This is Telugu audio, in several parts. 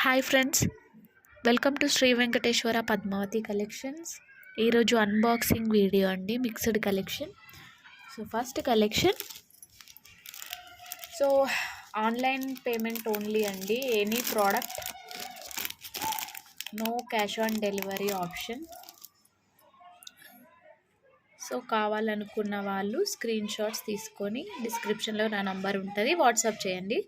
Hi friends, welcome to Shri Venkateswara Padmavathi collections. ఈరోజు అన్బాక్సింగ్ వీడియో అండి, mixed collection. First collection. Online payment only అండి. Any product, no cash on delivery option. కావాలనుకున్న వాళ్ళు స్క్రీన్ షాట్స్ తీసుకొని డిస్క్రిప్షన్లో నా నంబర్ ఉంటుంది, వాట్సాప్ చేయండి.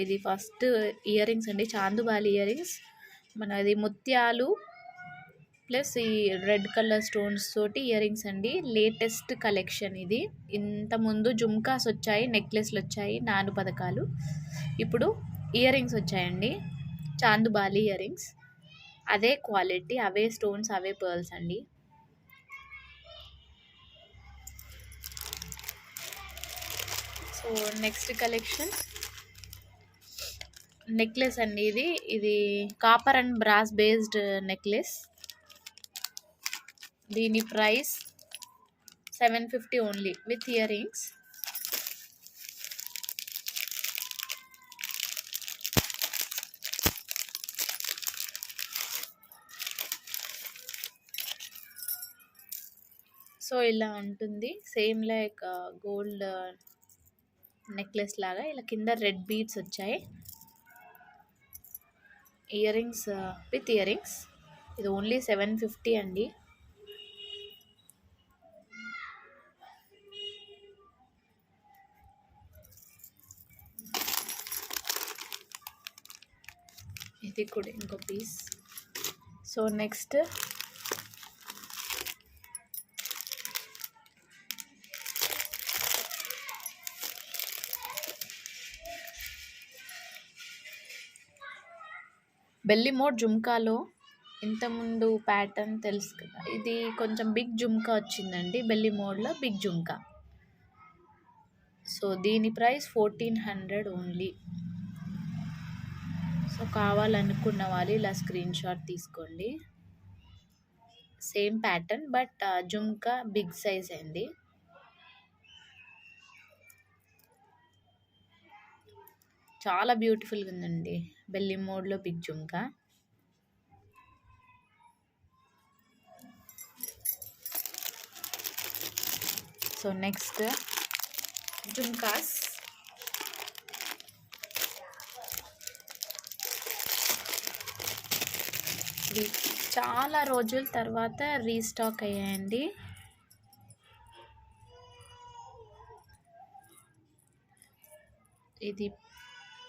ఇది ఫస్ట్ ఇయర్ రింగ్స్ అండి, చాందుబాలి ఇయర్ రింగ్స్. మనది ముత్యాలు ప్లస్ ఈ రెడ్ కలర్ స్టోన్స్ తోటి ఇయర్ రింగ్స్ అండి. లేటెస్ట్ కలెక్షన్ ఇది. ఇంతకుముందు జుమ్కాస్ వచ్చాయి, నెక్లెస్లు వచ్చాయి, నాను పథకాలు. ఇప్పుడు ఇయర్ రింగ్స్ వచ్చాయండి, చాందుబాలి ఇయర్ రింగ్స్. అదే క్వాలిటీ, అవే స్టోన్స్, అవే పర్ల్స్ అండి. నెక్స్ట్ కలెక్షన్ నెక్లెస్ అండి. ఇది copper and brass based necklace. దీని price 750 only with ear rings. ఇలా ఉంటుంది, సేమ్ లైక్ గోల్డ్ నెక్లెస్ లాగా. ఇలా కింద రెడ్ బీడ్స్ వచ్చాయి. Ear rings with ear rings. ఇది ఓన్లీ 750 అండి. ఇది కూడా ఇంకో పీస్. నెక్స్ట్ బెల్లి మోడ్ జుమ్కాలో ఇంతకుముందు ప్యాటర్న్ తెలుసు కదా, ఇది కొంచెం బిగ్ జుమ్కా వచ్చిందండి. బెల్లి మోడ్లో బిగ్ జుమ్కా. దీని ప్రైస్ 1400 ఓన్లీ. కావాలనుకున్న వాళ్ళు ఇలా స్క్రీన్ షాట్ తీసుకోండి. Same pattern but jhumka big size అండి. చాలా బ్యూటిఫుల్గా ఉందండి, బెల్లి మోడ్లో బిగ్ జుమ్కా. నెక్స్ట్ జుమ్కాస్. ఇవి చాలా రోజుల తర్వాత రీస్టాక్ అయ్యాయండి. ఇది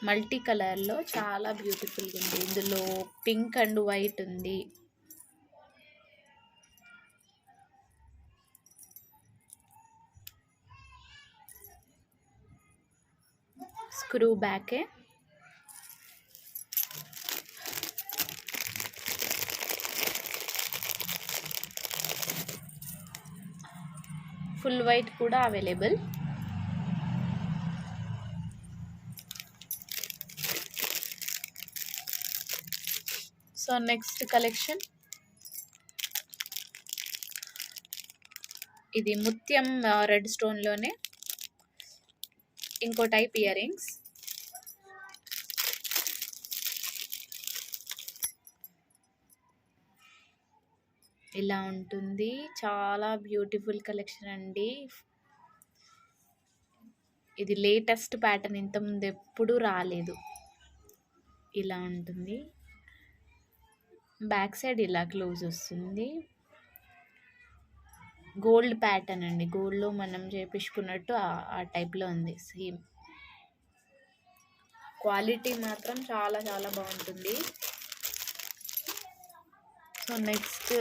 మల్టీ కలర్లో చాలా బ్యూటిఫుల్గా ఉంది. ఇందులో పింక్ అండ్ వైట్ ఉంది. స్క్రూ బ్యాకే. ఫుల్ వైట్ కూడా అవైలబుల్. Next collection. ఇది ముత్యం రెడ్ స్టోన్లోనే ఇంకో టైప్ ఇయర్ రింగ్స్. ఇలా ఉంటుంది, చాలా బ్యూటిఫుల్ కలెక్షన్ అండి. ఇది లేటెస్ట్ ప్యాటర్న్, ఇంతకుముందు ఎప్పుడూ రాలేదు. ఇలా ఉంటుంది, బ్యాక్ సైడ్ ఇలా క్లోజ్ వస్తుంది. గోల్డ్ ప్యాటర్న్ అండి, గోల్డ్లో మనం చేపించుకున్నట్టు ఆ టైప్లో ఉంది. సేమ్ క్వాలిటీ మాత్రం చాలా చాలా బాగుంటుంది. నెక్స్ట్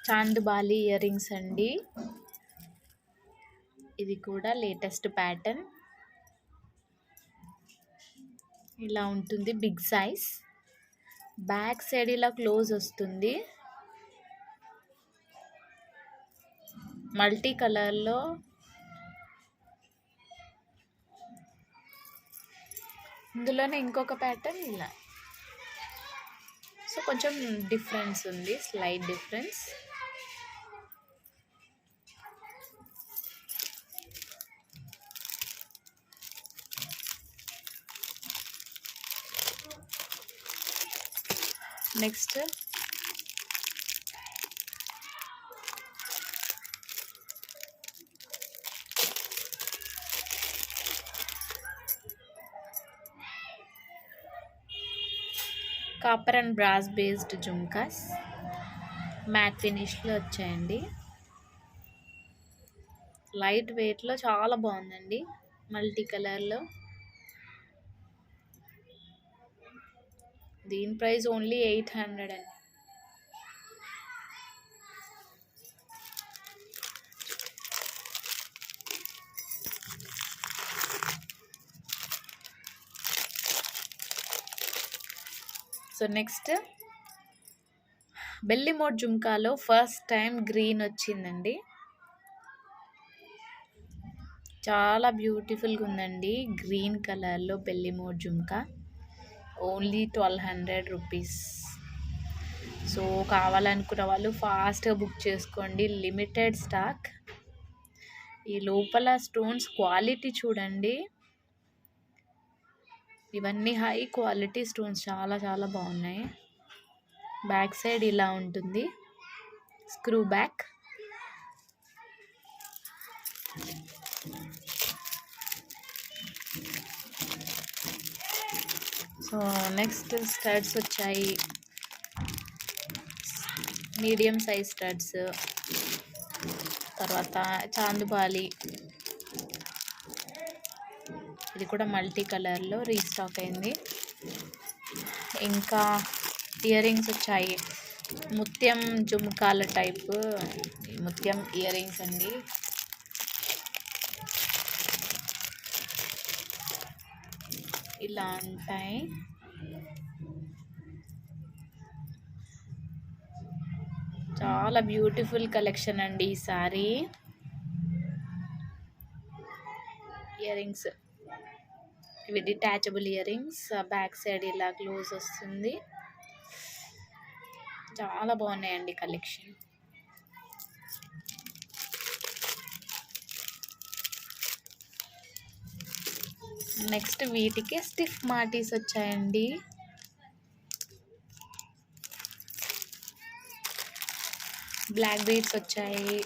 చాందుబాలి ఇయర్ రింగ్స్ అండి. ఇది కూడా లేటెస్ట్ ప్యాటర్న్. ఇలా ఉంటుంది, బిగ్ సైజ్. బ్యాక్ సైడ్ ఇలా క్లోజ్ వస్తుంది. మల్టీ కలర్లో ఇందులోనే ఇంకొక ప్యాటర్న్ ఇలా. కొంచెం డిఫరెన్స్ ఉంది, slight difference. Next copper and brass based jhumkas matte ఫినిష్లో వచ్చాయండి. లైట్ వెయిట్లో చాలా బాగుందండి. మల్టీ కలర్లో. దీని ప్రైస్ ఓన్లీ 800 అండి. సో నెక్స్ట్ బెల్లి మోడ్ జుమ్కాలో ఫస్ట్ టైం గ్రీన్ వచ్చిందండి. చాలా బ్యూటిఫుల్గా ఉందండి. గ్రీన్ కలర్లో బెల్లి మోడ్ జుమ్కా ఓన్లీ 1200 రూపీస్. సో కావాలనుకున్న వాళ్ళు ఫాస్ట్గా బుక్ చేసుకోండి. Limited stock. ఈ లోపల స్టోన్స్ క్వాలిటీ చూడండి. ఇవన్నీ హై క్వాలిటీ స్టోన్స్, చాలా చాలా బాగున్నాయి. బ్యాక్ సైడ్ ఇలా ఉంటుంది, screw back. So next studs వచ్చాయి, మీడియం సైజ్ స్టడ్స్. తర్వాత చాందుబాలి, ఇది కూడా మల్టీ కలర్లో రీస్టాక్ అయింది. ఇంకా ఇయర్ రింగ్స్ వచ్చాయి, ముత్యం జుమ్కాల టైప్ ముత్యం ఇయర్ రింగ్స్ అండి. ఇలా ఉంటాయి. చాలా బ్యూటిఫుల్ కలెక్షన్ అండి ఈసారి. ఇయర్ రింగ్స్ ఇవి detachable ear rings. Back side ఇలా క్లోజ్ వస్తుంది. చాలా బాగున్నాయండి కలెక్షన్. నెక్స్ట్ వీటికి స్టిఫ్ మాటీస్ వచ్చాయండి. బ్లాక్ బీడ్స్ వచ్చాయి.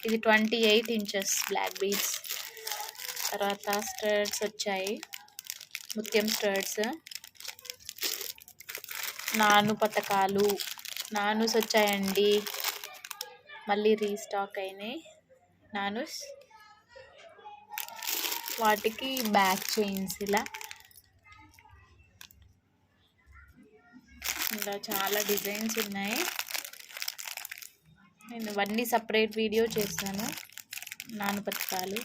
ఇది 28 ఇంచెస్ బ్లాక్ బీడ్స్. తర్వాత స్టడ్స్ వచ్చాయి, ముత్యం స్టడ్స్. నాను పతకాలు, నానుస్ వచ్చాయండి. మళ్ళీ రీస్టాక్ అయినాయి నానుస్. వాటికి బ్యాక్ చైన్స్ ఇలా ఇంకా చాలా డిజైన్స్ ఉన్నాయి. నేను ఇవన్నీ సపరేట్ వీడియో చేస్తాను. నాను పతకాలు,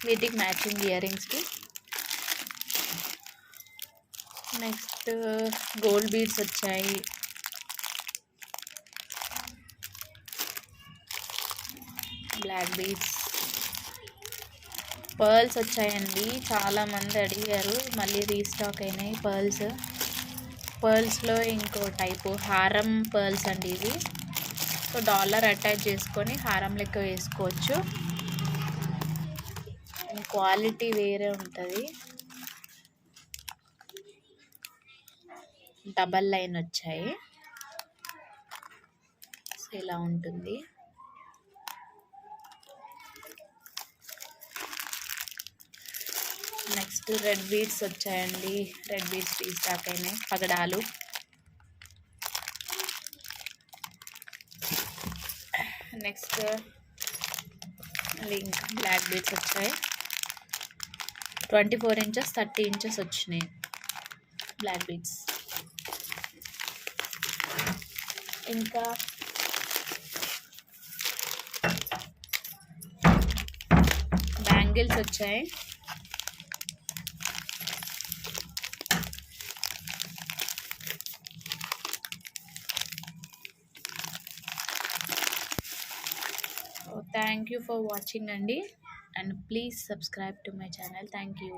వీటికి మ్యాచింగ్ ఇయర్ రింగ్స్కి. నెక్స్ట్ గోల్డ్ బీడ్స్ వచ్చాయి. బ్లాక్ బీడ్స్, పర్ల్స్ వచ్చాయండి. చాలామంది అడిగారు, మళ్ళీ రీస్టాక్ అయినాయి పర్ల్స్. పర్ల్స్లో ఇంకో టైపు హారం పర్ల్స్ అండి ఇవి. సో డాలర్ అటాచ్ చేసుకొని హారం లెక్క వేసుకోవచ్చు. క్వాలిటీ వేరే ఉంటుంది. డబల్ లైన్ వచ్చాయి. సో ఇలా ఉంటుంది. నెక్స్ట్ రెడ్ బీడ్స్ వచ్చాయండి. రెడ్ బీడ్స్ రీస్టాక్ అయినాయి. పగడాలు, నెక్స్ట్ లింక్ బ్లాక్ బీడ్స్ వచ్చాయి. 24 ఇంచెస్ 30 ఇంచెస్ వచ్చినాయి బ్లాక్ బీడ్స్. ఇంకా బ్యాంగిల్స్ వచ్చాయి. Thank you for watching, Andy, and please subscribe to my channel. Thank you.